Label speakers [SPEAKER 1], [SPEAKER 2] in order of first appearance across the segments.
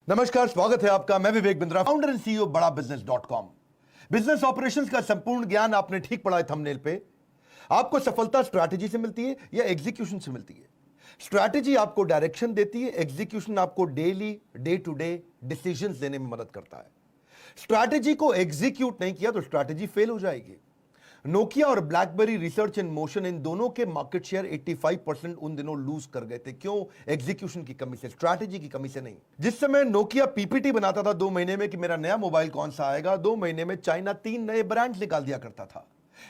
[SPEAKER 1] नमस्कार, स्वागत है आपका। मैं Vivek Bindra, founder and CEO बड़ा बिजनेस .com। बिजनेस ऑपरेशंस का संपूर्ण ज्ञान आपने ठीक पढ़ा है थंबनेल पे। आपको सफलता स्ट्रैटेजी से मिलती है या एग्जीक्यूशन से मिलती है? स्ट्रैटेजी आपको डायरेक्शन देती है, एग्जीक्यूशन आपको daily day to day decisions लेने में मदद करता है। स्ट्रैटेजी को एग्जीक्यूट नहीं किया तो स्ट्रैटेजी फेल हो जाएगी। नोकिया और ब्लैकबेरी रिसर्च इन मोशन, इन दोनों के मार्केट शेयर 85% उन दिनों लूज कर गए थे। क्यों? एग्जीक्यूशन की कमी से, स्ट्रैटेजी की कमी से नहीं। जिस समय नोकिया पीपीटी बनाता था 2 महीने में कि मेरा नया मोबाइल कौन सा आएगा, 2 महीने में चाइना 3 नए ब्रांड्स निकाल दिया करता था।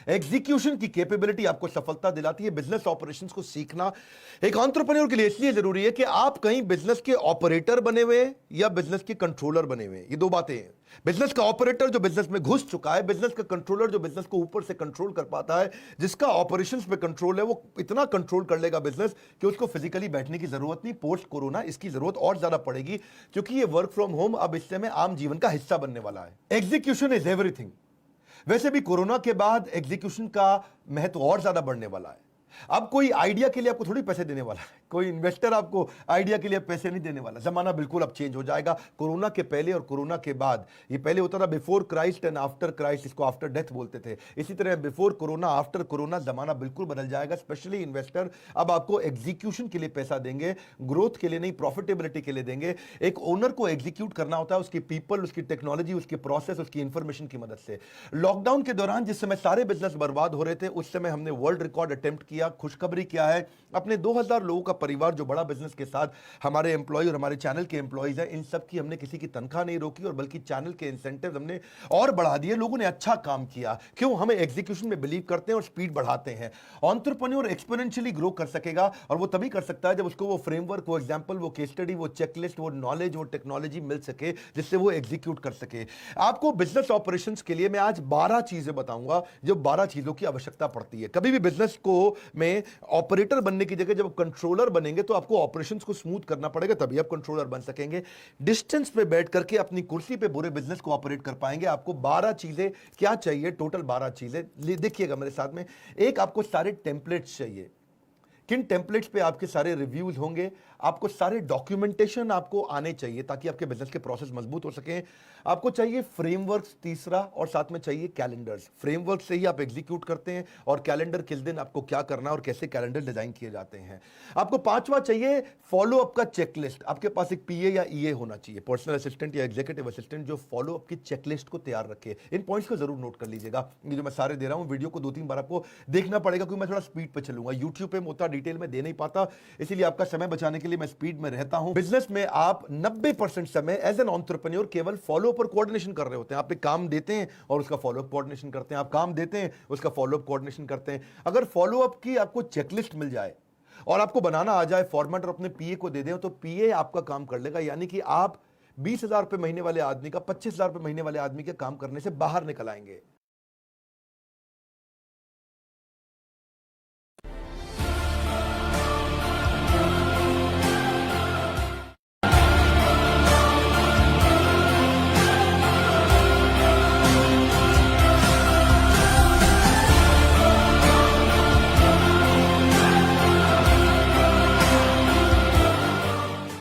[SPEAKER 1] एग्जीक्यूशन की कैपेबिलिटी आपको सफलता दिलाती है। बिजनेस ऑपरेशंस को सीखना एक एंटरप्रेन्योर के लिए इसलिए जरूरी है कि आप कहीं बिजनेस के ऑपरेटर बने हुए या बिजनेस के कंट्रोलर बने हुए। ये दो बातें हैं। बिजनेस का ऑपरेटर जो बिजनेस में घुस चुका है, बिजनेस का कंट्रोलर जो बिजनेस को ऊपर से कंट्रोल कर पाता है, जिसका ऑपरेशंस पे कंट्रोल है, वो इतना कंट्रोल कर लेगा बिजनेस कि उसको फिजिकली बैठने की जरूरत नहीं। पोस्ट कोरोना इसकी जरूरत और ज्यादा पड़ेगी, क्योंकि ये वर्क फ्रॉम होम अब इस समय आम जीवन का हिस्सा बनने वाला है। Execution is everything. वैसे भी कोरोना के बाद एग्जीक्यूशन का महत्व और ज्यादा बढ़ने वाला है। अब कोई आइडिया के लिए आपको थोड़ी पैसे देने वाला है, कोई इन्वेस्टर आपको आइडिया के लिए पैसे नहीं देने वाला। जमाना बिल्कुल अब चेंज हो जाएगा। कोरोना के पहले और कोरोना के बाद, ये पहले होता था before Christ and after Christ, इसको आफ्टर डेथ बोलते थे। इसी तरह बिफोर कोरोना आफ्टर कोरोना जमाना बिल्कुल बदल जाएगा। स्पेशली इन्वेस्टर अब आपको एग्जीक्यूशन के लिए पैसा देंगे, ग्रोथ के लिए नहीं, प्रॉफिटेबिलिटी के लिए देंगे। एक ओनर को एग्जीक्यूट करना होता है उसकी पीपल, उसकी टेक्नोलॉजी, उसकी प्रोसेस, उसकी इंफॉर्मेशन की मदद से। लॉकडाउन के दौरान जिस समय सारे बिजनेस बर्बाद हो रहे थे, उस समय हमने वर्ल्ड रिकॉर्ड अटेम्प्ट किया। खुशखबरी क्या है, अपने 2000 लोगों का परिवार जो बड़ा बिजनेस के साथ हमारे एम्प्लॉय और हमारे चैनल के एम्प्लॉयज हैं, इन सब की हमने किसी की तनख्वाह नहीं रोकी और बल्कि चैनल के इंसेंटिव हमने और बढ़ा दिए। लोगों ने अच्छा काम किया। क्यों? हमें एग्जीक्यूशन में बिलीव करते हैं और स्पीड बढ़ाते हैं। एंटरप्रेन्योर एक्सपोनेंशियली ग्रो कर सकेगा, और वो तभी कर सकता है जब उसको वो फ्रेमवर्क, वो एग्जांपल, वो केस स्टडी, वो चेकलिस्ट, वो नॉलेज, वो टेक्नोलॉजी मिल सके जिससे वो एग्जीक्यूट कर सके। आपको बिजनेस ऑपरेशंस के लिए मैं आज 12 चीजें बताऊंगा, जो 12 चीजों की आवश्यकता पड़ती है। कभी भी बिजनेस को में ऑपरेटर बनने की जगह जब कंट्रोलर बनेंगे तो आपको ऑपरेशंस को स्मूथ करना पड़ेगा, तभी आप कंट्रोलर बन सकेंगे। डिस्टेंस पे बैठ करके अपनी कुर्सी पे पूरे बिजनेस को ऑपरेट कर पाएंगे। आपको 12 चीजें क्या चाहिए? टोटल 12 चीजें देखिएगा मेरे साथ में। एक, आपको सारे टेम्पलेट्स चाहिए। किन टेम्पलेट्स पे आपके सारे रिव्यूज होंगे? आपको सारे डॉक्यूमेंटेशन आपको आने चाहिए ताकि आपके बिजनेस के प्रोसेस मजबूत हो सके। आपको चाहिए फ्रेमवर्क्स, तीसरा, और साथ में चाहिए कैलेंडर्स। फ्रेमवर्क से ही आप एग्जीक्यूट करते हैं, और कैलेंडर किस दिन आपको क्या करना और कैसे कैलेंडर डिजाइन किए जाते हैं। आपको पांचवा चाहिए फॉलो अप का चेकलिस्ट। आपके पास एक पीए या ईए होना चाहिए, पर्सनल असिस्टेंट या एग्जीक्यूटिव असिस्टेंट, जो फॉलो अप की चेकलिस्ट को तैयार रखे। इन पॉइंट्स को जरूर नोट कर लीजिएगा। ये जो मैं सारे दे रहा हूं, वीडियो को 2-3 बार आपको देखना पड़ेगा, क्योंकि मैं थोड़ा स्पीड पे चलूंगा। यूट्यूब पे उतना डिटेल में दे नहीं पाता, इसीलिए आपका समय बचाने के लिए मैं स्पीड में रहता हूं। बिजनेस में आप 90% समय एज एन एंटरप्रेन्योर केवल फॉलो अप और कोऑर्डिनेशन कर रहे होते हैं। आप एक काम देते हैं और उसका फॉलो अप कोऑर्डिनेशन करते हैं, आप काम देते हैं उसका फॉलो अप कोऑर्डिनेशन करते हैं। अगर फॉलो अप की आपको चेकलिस्ट मिल जाए और आपको बनाना आ जाए फॉर्मेट, और अपने पीए को दे दें, तो पीए आपका काम कर लेगा। यानी कि आप 20,000 रुपए महीने वाले आदमी का 25,000 रुपए महीने वाले आदमी के काम करने से बाहर निकल आएंगे।